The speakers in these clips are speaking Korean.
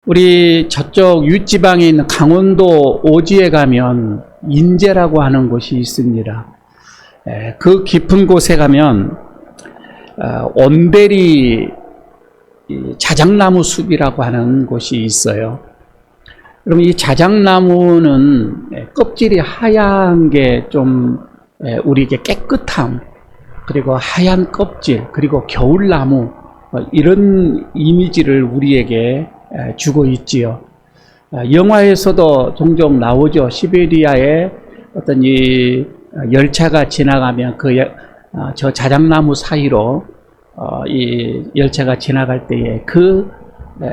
우리 저쪽 윗지방에 있는 강원도 오지에 가면 인제라고 하는 곳이 있습니다. 그 깊은 곳에 가면 온대리 자작나무 숲이라고 하는 곳이 있어요. 그럼 이 자작나무는 껍질이 하얀 게 좀 우리에게 깨끗함, 그리고 하얀 껍질, 그리고 겨울나무, 이런 이미지를 우리에게 주고 있지요. 영화에서도 종종 나오죠. 시베리아에 어떤 이 열차가 지나가면 저 자작나무 사이로 이 열차가 지나갈 때에 그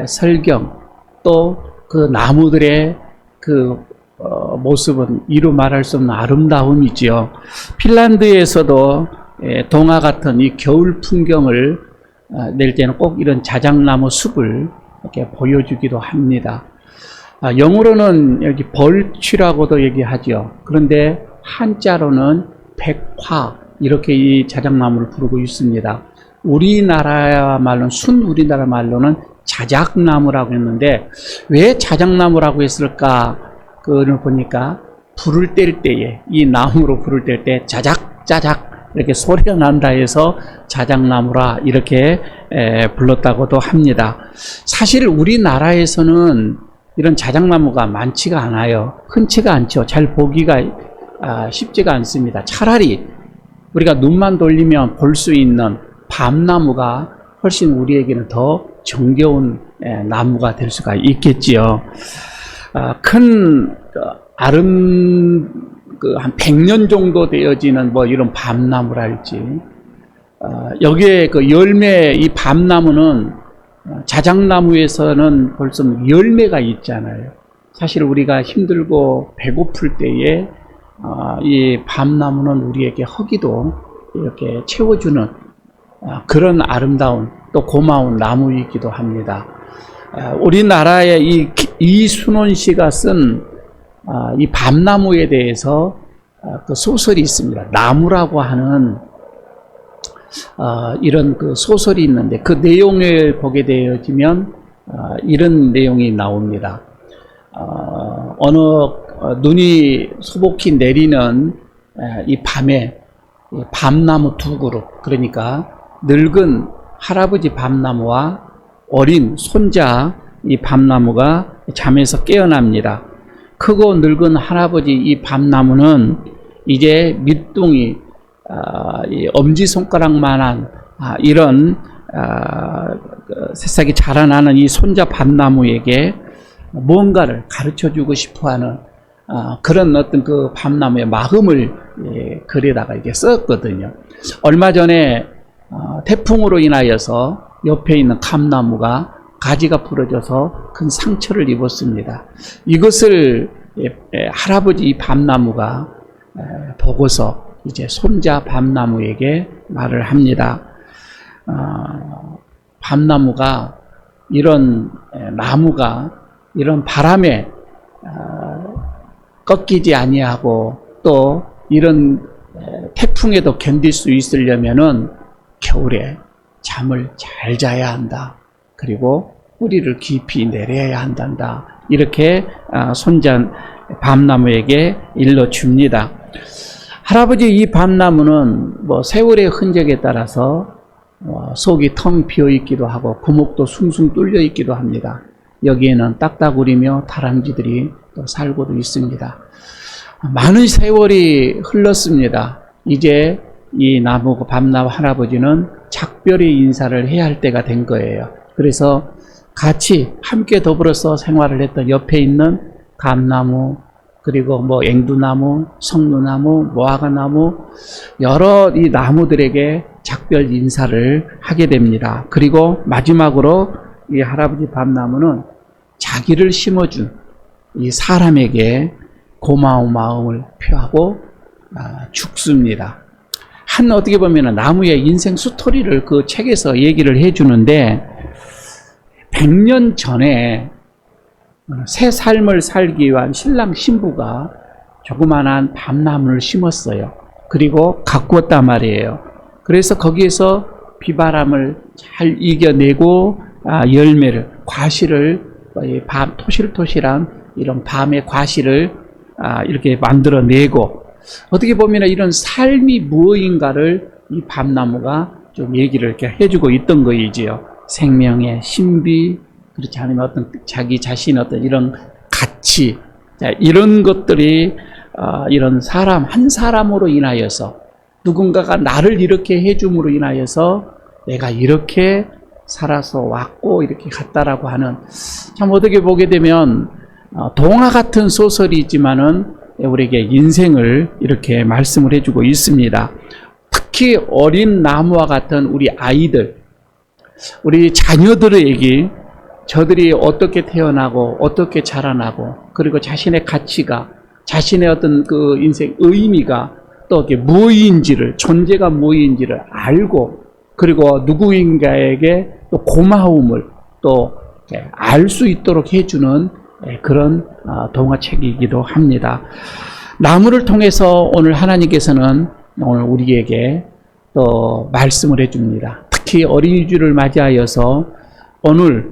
설경, 또 그 나무들의 그 모습은 이루 말할 수 없는 아름다움이지요. 핀란드에서도 동화 같은 이 겨울 풍경을 낼 때는 꼭 이런 자작나무 숲을 이렇게 보여주기도 합니다. 영어로는 여기 벌취라고도 얘기하죠. 그런데 한자로는 백화, 이렇게 이 자작나무를 부르고 있습니다. 우리나라 말로는 우리나라 말로는 자작나무라고 했는데, 왜 자작나무라고 했을까? 그걸 보니까 불을 뗄 때에, 이 나무로 불을 뗄 때 자작자작 이렇게 소리가 난다 해서 자작나무라 이렇게 불렀다고도 합니다. 사실 우리나라에서는 이런 자작나무가 많지가 않아요. 흔치가 않죠. 잘 보기가 쉽지가 않습니다. 차라리 우리가 눈만 돌리면 볼 수 있는 밤나무가 훨씬 우리에게는 더 정겨운 나무가 될 수가 있겠지요. 큰 한 100년 정도 되어지는 이런 밤나무랄지, 여기에 그 열매, 이 밤나무는 자작나무에서는 벌써 열매가 있잖아요. 사실 우리가 힘들고 배고플 때에 이 밤나무는 우리에게 허기도 이렇게 채워주는 그런 아름다운 또 고마운 나무이기도 합니다. 우리나라의 이순원 씨가 쓴 이 밤나무에 대해서 그 소설이 있습니다. 나무라고 하는 이런 그 소설이 있는데, 그 내용을 보게 되어지면 이런 내용이 나옵니다. 어느 눈이 소복히 내리는 이 밤에 밤나무 두 그룹, 그러니까 늙은 할아버지 밤나무와 어린 손자 이 밤나무가 잠에서 깨어납니다. 크고 늙은 할아버지 이 밤나무는 이제 밑둥이 엄지손가락만한 이런 새싹이 자라나는 이 손자 밤나무에게 뭔가를 가르쳐주고 싶어하는 그런 어떤 그 밤나무의 마음을 글에다가 이게 썼거든요. 얼마 전에 태풍으로 인하여서 옆에 있는 감나무가 가지가 부러져서 큰 상처를 입었습니다. 이것을 할아버지 이 밤나무가 보고서 이제 손자 밤나무에게 말을 합니다. 밤나무가 이런 나무가 이런 바람에 꺾이지 아니하고 또 이런 태풍에도 견딜 수 있으려면은 겨울에 잠을 잘 자야 한다. 그리고 뿌리를 깊이 내려야 한단다. 이렇게 손자 밤나무에게 일러줍니다. 할아버지 이 밤나무는 세월의 흔적에 따라서 속이 텅 비어 있기도 하고 구멍도 숭숭 뚫려 있기도 합니다. 여기에는 딱따구리며 다람쥐들이 또 살고도 있습니다. 많은 세월이 흘렀습니다. 이제 이 나무 밤나무 할아버지는 작별의 인사를 해야 할 때가 된 거예요. 그래서 같이 함께 더불어서 생활을 했던 옆에 있는 감나무, 그리고 앵두나무, 성누나무, 모아가나무, 여러 이 나무들에게 작별 인사를 하게 됩니다. 그리고 마지막으로 이 할아버지 밤나무는 자기를 심어준 이 사람에게 고마운 마음을 표하고 죽습니다. 어떻게 보면 나무의 인생 스토리를 그 책에서 얘기를 해주는데, 100년 전에 새 삶을 살기 위한 신랑 신부가 조그만한 밤나무를 심었어요. 그리고 가꾸었단 말이에요. 그래서 거기에서 비바람을 잘 이겨내고 열매를, 과실을 이 토실토실한 이런 밤의 과실을 이렇게 만들어내고, 어떻게 보면 이런 삶이 무엇인가를 이 밤나무가 좀 얘기를 이렇게 해주고 있던 거이지요. 생명의 신비, 그렇지 않으면 어떤 자기 자신의 어떤 이런 가치, 이런 것들이 이런 사람 한 사람으로 인하여서, 누군가가 나를 이렇게 해줌으로 인하여서 내가 이렇게 살아서 왔고 이렇게 갔다라고 하는, 참 어떻게 보게 되면 동화 같은 소설이지만은 우리에게 인생을 이렇게 말씀을 해주고 있습니다. 특히 어린 나무와 같은 우리 아이들, 우리 자녀들에게 저들이 어떻게 태어나고 어떻게 자라나고, 그리고 자신의 가치가, 자신의 어떤 그 인생 의미가 또 이게 무엇인지를, 존재가 무엇인지를 알고, 그리고 누구인가에게 또 고마움을 또 알 수 있도록 해주는 그런 동화책이기도 합니다. 나무를 통해서 오늘 하나님께서는 오늘 우리에게 또 말씀을 해줍니다. 특히 어린이주를 맞이하여서 오늘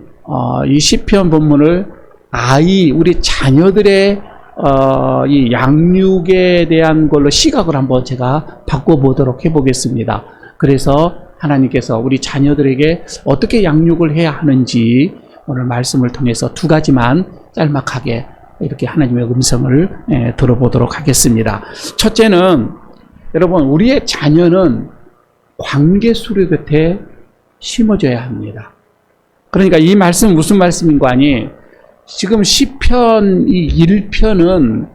이 시편 본문을 우리 자녀들의 이 양육에 대한 걸로 시각을 한번 제가 바꿔보도록 해보겠습니다. 그래서 하나님께서 우리 자녀들에게 어떻게 양육을 해야 하는지 오늘 말씀을 통해서 두 가지만 짤막하게 이렇게 하나님의 음성을 들어보도록 하겠습니다. 첫째는, 여러분, 우리의 자녀는 관계수리 곁에 심어져야 합니다. 그러니까 이 말씀은 무슨 말씀인 거 아니? 지금 시편 이 1편은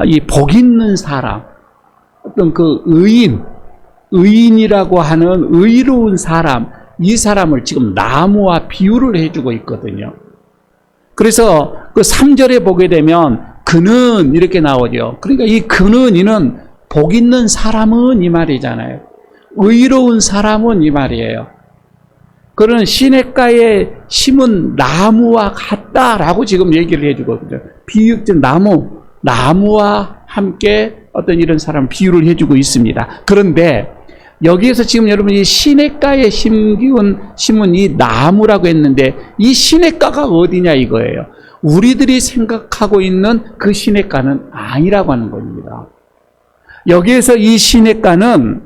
이 복 있는 사람, 어떤 그 의인이라고 하는 의로운 사람, 이 사람을 지금 나무와 비유를 해주고 있거든요. 그래서 그 3절에 보게 되면 그는 이렇게 나오죠. 그러니까 이 그는, 이는 복 있는 사람은 이 말이잖아요. 의로운 사람은 이 말이에요. 그런 시냇가에 심은 나무와 같다라고 지금 얘기를 해주거든요. 비유적 나무와 함께 어떤 이런 사람 비유를 해주고 있습니다. 그런데 여기에서 지금 여러분 이 시냇가에 심은 이 나무라고 했는데, 이 시냇가가 어디냐 이거예요. 우리들이 생각하고 있는 그 시냇가는 아니라고 하는 겁니다. 여기에서 이 시냇가는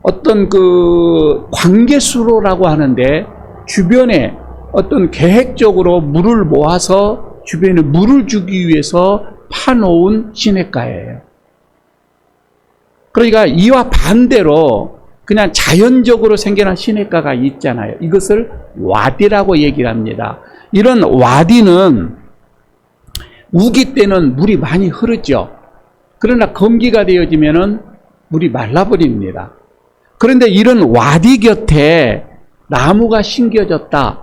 어떤 그 관계수로라고 하는데, 주변에 어떤 계획적으로 물을 모아서 주변에 물을 주기 위해서 파놓은 시냇가예요. 그러니까 이와 반대로 그냥 자연적으로 생겨난 시냇가가 있잖아요. 이것을 와디라고 얘기를 합니다. 이런 와디는 우기 때는 물이 많이 흐르죠. 그러나 건기가 되어지면은 물이 말라버립니다. 그런데 이런 와디 곁에 나무가 심겨졌다.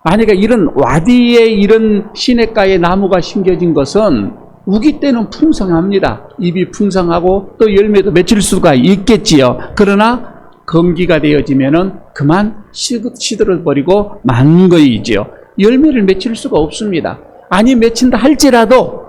만약에 이런 와디에 이런 시냇가에 나무가 심겨진 것은 우기 때는 풍성합니다. 잎이 풍성하고 또 열매도 맺힐 수가 있겠지요. 그러나 건기가 되어지면은 그만 시들어버리고 마는 거이지요. 열매를 맺힐 수가 없습니다. 아니 맺힌다 할지라도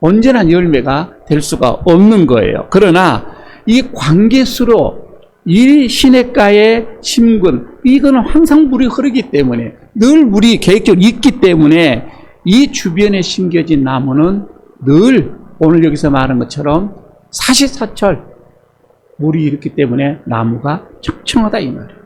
언제나 열매가 될 수가 없는 거예요. 그러나 이 관계수로 이 시냇가에 심은, 이거는 항상 물이 흐르기 때문에, 늘 물이 계획적으로 있기 때문에 이 주변에 심겨진 나무는 늘 오늘 여기서 말한 것처럼 사시사철 물이 있기 때문에 나무가 청청하다 이 말이에요.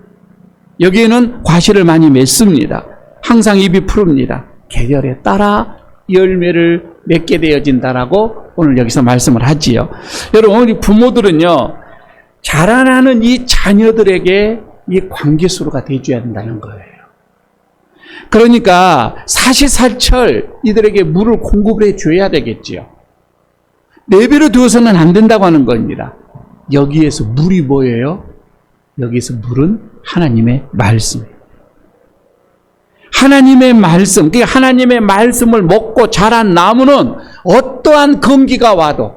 여기에는 과실을 많이 맺습니다. 항상 잎이 푸릅니다. 계절에 따라 열매를 맺게 되어진다라고 오늘 여기서 말씀을 하지요. 여러분, 우리 부모들은요, 자라나는 이 자녀들에게 이 관계수로가 되어줘야 된다는 거예요. 그러니까 사시사철 이들에게 물을 공급을 해줘야 되겠지요. 내버려 두어서는 안 된다고 하는 겁니다. 여기에서 물이 뭐예요? 여기서 물은 하나님의 말씀이에요. 하나님의 말씀, 그 하나님의 말씀을 먹고 자란 나무는 어떠한 건기가 와도,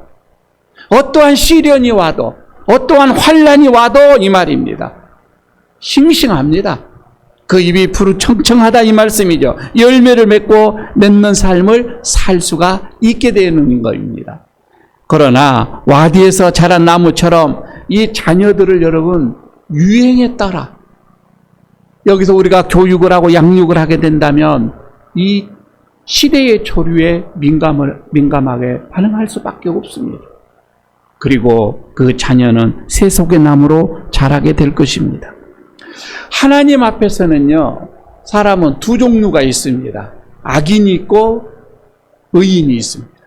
어떠한 시련이 와도, 어떠한 환란이 와도 이 말입니다. 싱싱합니다. 그 입이 푸르청청하다 이 말씀이죠. 열매를 맺는 삶을 살 수가 있게 되는 것입니다. 그러나 와디에서 자란 나무처럼 이 자녀들을 여러분 유행에 따라, 여기서 우리가 교육을 하고 양육을 하게 된다면 이 시대의潮流에 민감하게 반응할 수밖에 없습니다. 그리고 그 자녀는 세속의 나무로 자라게 될 것입니다. 하나님 앞에서는요, 사람은 두 종류가 있습니다. 악인이 있고 의인이 있습니다.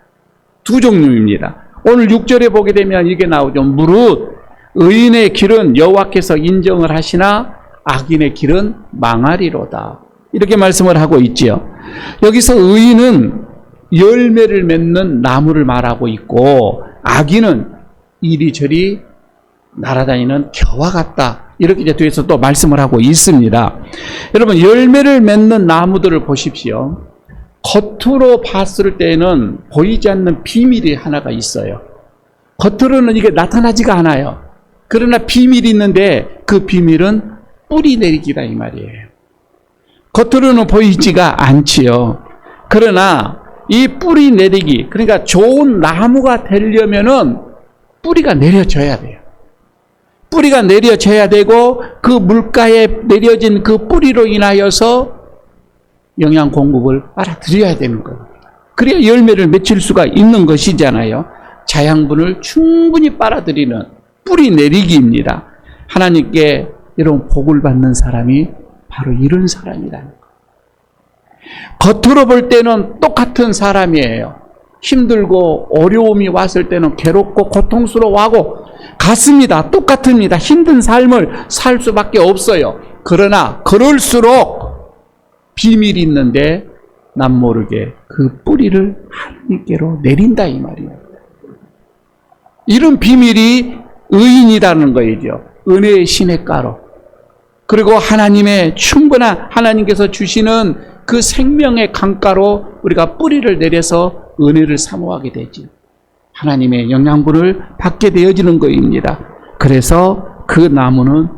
두 종류입니다. 오늘 6절에 보게 되면 이게 나오죠. 무릇 의인의 길은 여호와께서 인정을 하시나 악인의 길은 망하리로다. 이렇게 말씀을 하고 있지요. 여기서 의인은 열매를 맺는 나무를 말하고 있고, 악인은 이리저리 날아다니는 겨와 같다. 이렇게 이제 뒤에서 또 말씀을 하고 있습니다. 여러분, 열매를 맺는 나무들을 보십시오. 겉으로 봤을 때는 보이지 않는 비밀이 하나가 있어요. 겉으로는 이게 나타나지가 않아요. 그러나 비밀이 있는데 그 비밀은 뿌리 내리기다 이 말이에요. 겉으로는 보이지가 않지요. 그러나 이 뿌리 내리기, 그러니까 좋은 나무가 되려면은 뿌리가 내려져야 돼요. 뿌리가 내려져야 되고 그 물가에 내려진 그 뿌리로 인하여서 영양 공급을 알아들여야 되는 겁니다. 그래야 열매를 맺힐 수가 있는 것이잖아요. 자양분을 충분히 빨아들이는 뿌리 내리기입니다. 하나님께 여러분 복을 받는 사람이 바로 이런 사람이라는 거예요. 겉으로 볼 때는 똑같은 사람이에요. 힘들고 어려움이 왔을 때는 괴롭고 고통스러워하고 같습니다. 똑같습니다. 힘든 삶을 살 수밖에 없어요. 그러나 그럴수록 비밀이 있는데 남모르게 그 뿌리를 하나님께로 내린다 이 말이에요. 이런 비밀이 의인이라는 거이죠. 은혜의 시냇가로. 그리고 하나님의 충분한 하나님께서 주시는 그 생명의 강가로 우리가 뿌리를 내려서 은혜를 사모하게 되지. 하나님의 영양분을 받게 되어지는 것입니다. 그래서 그 나무는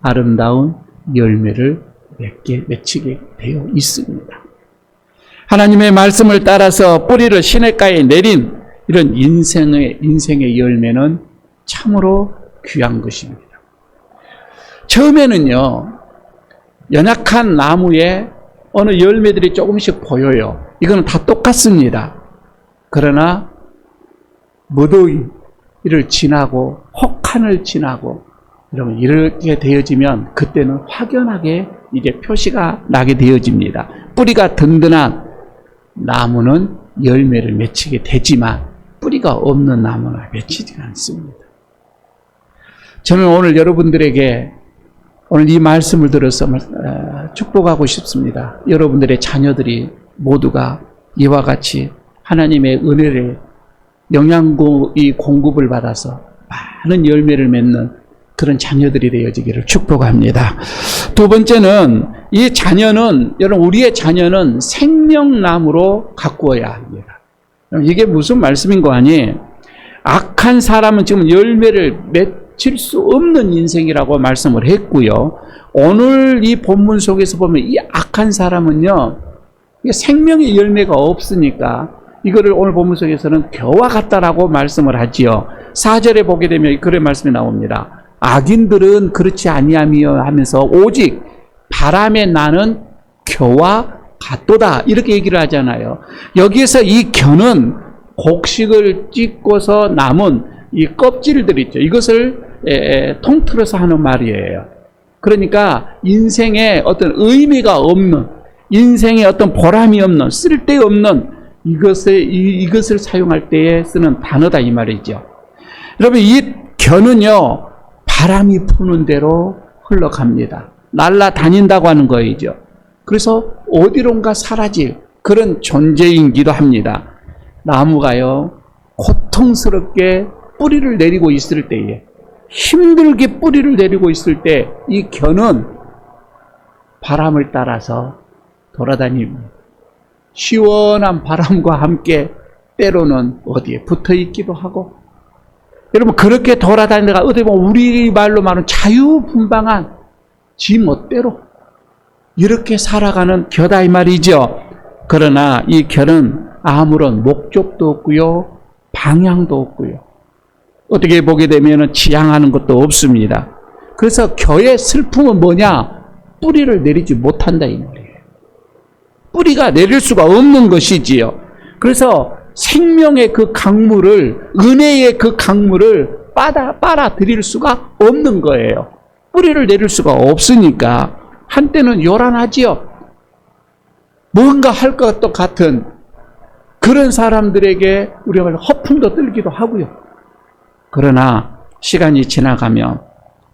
아름다운 열매를 맺히게 되어 있습니다. 하나님의 말씀을 따라서 뿌리를 시냇가에 내린 이런 인생의 열매는 참으로 귀한 것입니다. 처음에는요, 연약한 나무에 어느 열매들이 조금씩 보여요. 이거는 다 똑같습니다. 그러나 무더위를 지나고 혹한을 지나고 여러분 이렇게 되어지면 그때는 확연하게 이제 표시가 나게 되어집니다. 뿌리가 든든한 나무는 열매를 맺히게 되지만 뿌리가 없는 나무는 맺히지 않습니다. 저는 오늘 여러분들에게 오늘 이 말씀을 들어서 축복하고 싶습니다. 여러분들의 자녀들이 모두가 이와 같이 하나님의 은혜를 영양이 공급을 받아서 많은 열매를 맺는 그런 자녀들이 되어지기를 축복합니다. 두 번째는 이 자녀는 여러분 우리의 자녀는 생명나무로 가꾸어야 합니다. 이게 무슨 말씀인 거 아니에요? 악한 사람은 지금 열매를 맺힐 수 없는 인생이라고 말씀을 했고요. 오늘 이 본문 속에서 보면 이 악한 사람은요, 생명의 열매가 없으니까 이거를 오늘 본문 속에서는 겨와 같다라고 말씀을 하지요. 4절에 보게 되면 그런 말씀이 나옵니다. 악인들은 그렇지 아니하며 하면서 오직 바람에 나는 겨와 같도다 이렇게 얘기를 하잖아요. 여기에서 이 겨는 곡식을 찢고서 남은 이 껍질들 있죠. 이것을 통틀어서 하는 말이에요. 그러니까 인생에 어떤 의미가 없는, 인생에 어떤 보람이 없는, 쓸데없는 이것을 사용할 때에 쓰는 단어다 이 말이죠. 여러분 이 겨는요 바람이 부는 대로 흘러갑니다. 날아다닌다고 하는 거이죠. 그래서 어디론가 사라질 그런 존재이기도 합니다. 나무가요 고통스럽게 뿌리를 내리고 있을 때에, 힘들게 뿌리를 내리고 있을 때 이 겨는 바람을 따라서 돌아다닙니다. 시원한 바람과 함께 때로는 어디에 붙어 있기도 하고, 여러분 그렇게 돌아다니다가 어디 보면 우리말로 말하는 자유분방한 지 멋대로 이렇게 살아가는 겨다 이 말이죠. 그러나 이 겨는 아무런 목적도 없고요, 방향도 없고요, 어떻게 보게 되면 지향하는 것도 없습니다. 그래서 겨의 슬픔은 뭐냐? 뿌리를 내리지 못한다 이 말이에요. 뿌리가 내릴 수가 없는 것이지요. 그래서 생명의 그 강물을, 은혜의 그 강물을 빨아들일 수가 없는 거예요. 뿌리를 내릴 수가 없으니까 한때는 요란하지요. 뭔가 할 것 같은 그런 사람들에게 우리가 허풍도 떨기도 하고요. 그러나 시간이 지나가면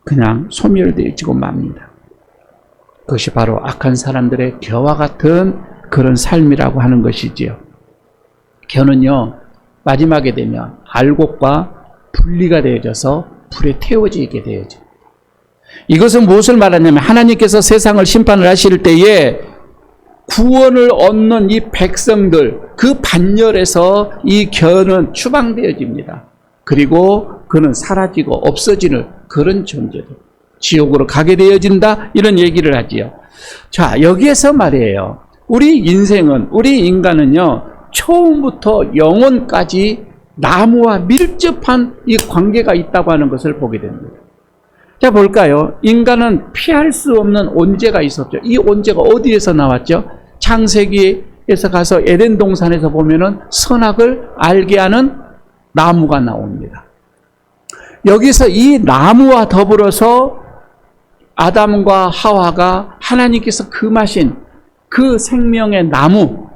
그냥 소멸되어지고 맙니다. 그것이 바로 악한 사람들의 겨와 같은 그런 삶이라고 하는 것이지요. 겨는요, 마지막에 되면 알곡과 분리가 되어져서 불에 태워지게 되어져. 이것은 무엇을 말하냐면 하나님께서 세상을 심판을 하실 때에 구원을 얻는 이 백성들, 그 반열에서 이 겨는 추방되어집니다. 그리고 그는 사라지고 없어지는 그런 존재들, 지옥으로 가게 되어진다, 이런 얘기를 하지요. 자, 여기에서 말이에요, 우리 인생은, 우리 인간은요, 처음부터 영원까지 나무와 밀접한 이 관계가 있다고 하는 것을 보게 됩니다. 자, 볼까요? 인간은 피할 수 없는 온재가 있었죠. 이 온재가 어디에서 나왔죠? 창세기에서 가서 에덴 동산에서 보면은 선악을 알게 하는 나무가 나옵니다. 여기서 이 나무와 더불어서 아담과 하와가 하나님께서 금하신 그 생명의 나무,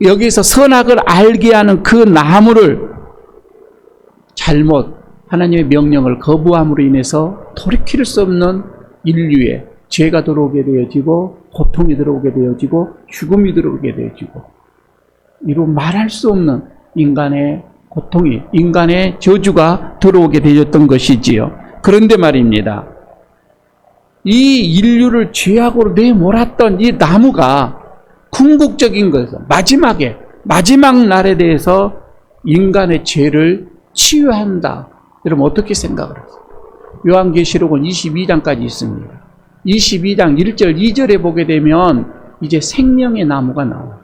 여기서 선악을 알게 하는 그 나무를 잘못 하나님의 명령을 거부함으로 인해서 돌이킬 수 없는 인류에 죄가 들어오게 되어지고 고통이 들어오게 되어지고 죽음이 들어오게 되어지고 이루 말할 수 없는 인간의 고통이, 인간의 저주가 들어오게 되었던 것이지요. 그런데 말입니다, 이 인류를 죄악으로 내몰았던 이 나무가 궁극적인 것은 마지막 날에 대해서 인간의 죄를 치유한다. 여러분 어떻게 생각을 하세요? 요한계시록은 22장까지 있습니다. 22장 1절 2절에 보게 되면 이제 생명의 나무가 나와요.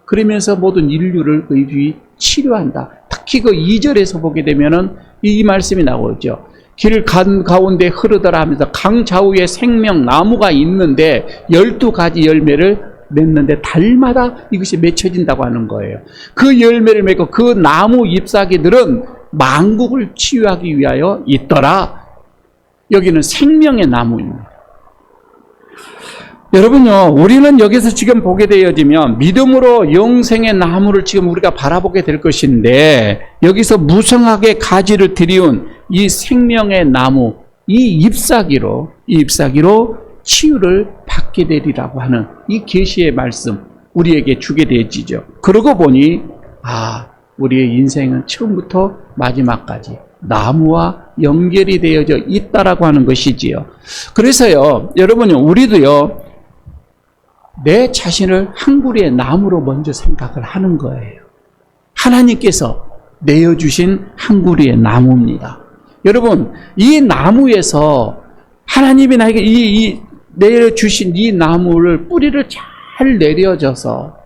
그러면서 모든 인류를 의주히 치료한다. 특히 그 2절에서 보게 되면은 이 말씀이 나오죠. 길 가운데 흐르더라 하면서 강 좌우에 생명 나무가 있는데 12가지 열매를 맺는데 달마다 이것이 맺혀진다고 하는 거예요. 그 열매를 맺고 그 나무 잎사귀들은 만국을 치유하기 위하여 있더라. 여기는 생명의 나무입니다. 여러분요, 우리는 여기서 지금 보게 되어지면 믿음으로 영생의 나무를 지금 우리가 바라보게 될 것인데, 여기서 무성하게 가지를 들이운 이 생명의 나무, 이 잎사귀로 치유를 받게 되리라고 하는 이 계시의 말씀 우리에게 주게 되어지죠. 그러고 보니 우리의 인생은 처음부터 마지막까지 나무와 연결이 되어져 있다라고 하는 것이지요. 그래서요, 여러분요, 우리도요, 내 자신을 한 그루의 나무로 먼저 생각을 하는 거예요. 하나님께서 내어주신 한 그루의 나무입니다. 여러분, 이 나무에서 하나님이 나에게 내려주신 이 나무를 뿌리를 잘 내려줘서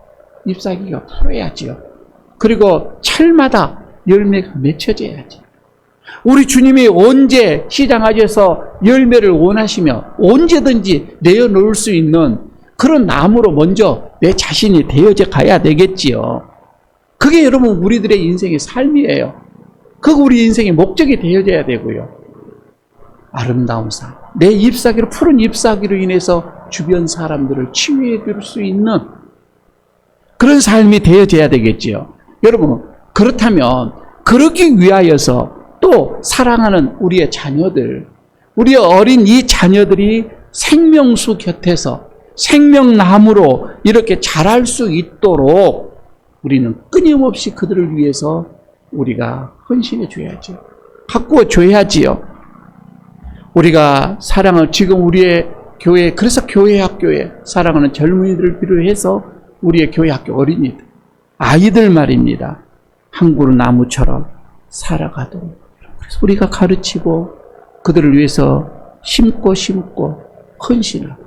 잎사귀가 풀어야지요. 그리고 철마다 열매가 맺혀져야지. 우리 주님이 언제 시장하셔서 열매를 원하시며 언제든지 내어놓을 수 있는 그런 나무로 먼저 내 자신이 되어져 가야 되겠지요. 그게 여러분 우리들의 인생의 삶이에요. 그거 우리 인생의 목적이 되어져야 되고요. 아름다운 삶, 내 잎사귀로, 푸른 잎사귀로 인해서 주변 사람들을 치유해 줄 수 있는 그런 삶이 되어져야 되겠지요. 여러분, 그렇다면 그러기 위하여서 또 사랑하는 우리의 자녀들, 우리의 어린 이 자녀들이 생명수 곁에서 생명나무로 이렇게 자랄 수 있도록 우리는 끊임없이 그들을 위해서 우리가 헌신해 줘야죠. 가꾸어 줘야지요. 우리가 사랑을, 지금 우리의 교회, 그래서 교회 학교에 사랑하는 젊은이들을 비롯해서 우리의 교회 학교 어린이들, 아이들 말입니다. 한 그루 나무처럼 살아가도록 그래서 우리가 가르치고 그들을 위해서 심고 헌신하고,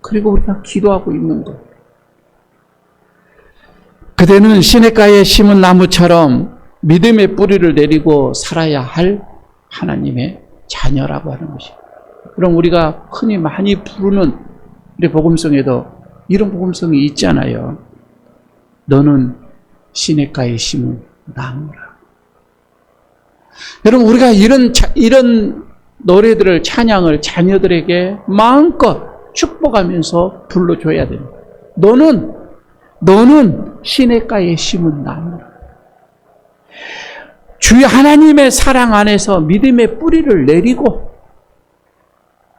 그리고 우리가 기도하고 있는 것. 그대는 시냇가에 심은 나무처럼 믿음의 뿌리를 내리고 살아야 할 하나님의 자녀라고 하는 것입니다. 그럼 우리가 흔히 많이 부르는 우리 복음성에도 이런 복음성이 있잖아요. 너는 시냇가에 심은 나무라. 여러분, 우리가 이런 노래들을, 찬양을 자녀들에게 마음껏 축복하면서 불러줘야 됩니다. 너는 시냇가에 심은 나무라. 주의 하나님의 사랑 안에서 믿음의 뿌리를 내리고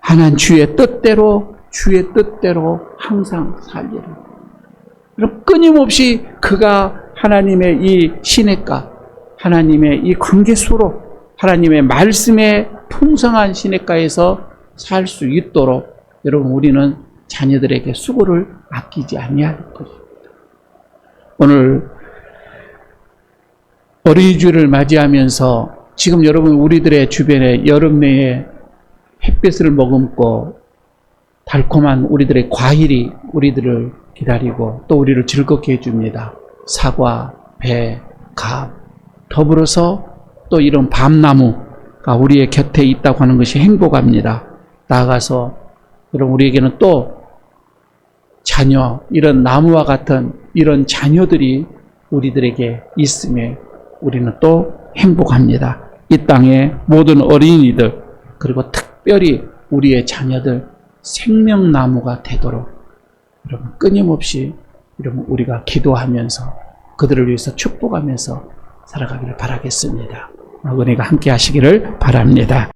하나님 주의 뜻대로 항상 살리라. 끊임없이 그가 하나님의 이 시냇가, 하나님의 이 관계수로, 하나님의 말씀의 풍성한 시냇가에서 살 수 있도록 여러분, 우리는 자녀들에게 수고를 아끼지 아니할 것입니다. 오늘 어린이주일을 맞이하면서 지금 여러분 우리들의 주변에 여름 내에 햇빛을 머금고 달콤한 우리들의 과일이 우리들을 기다리고 또 우리를 즐겁게 해줍니다. 사과, 배, 감, 더불어서 또 이런 밤나무가 우리의 곁에 있다고 하는 것이 행복합니다. 나아가서 여러분, 우리에게는 또 자녀, 이런 나무와 같은 이런 자녀들이 우리들에게 있음에 우리는 또 행복합니다. 이 땅의 모든 어린이들, 그리고 특별히 우리의 자녀들 생명나무가 되도록 여러분, 끊임없이 여러분, 우리가 기도하면서 그들을 위해서 축복하면서 살아가기를 바라겠습니다. 은혜가 함께 하시기를 바랍니다.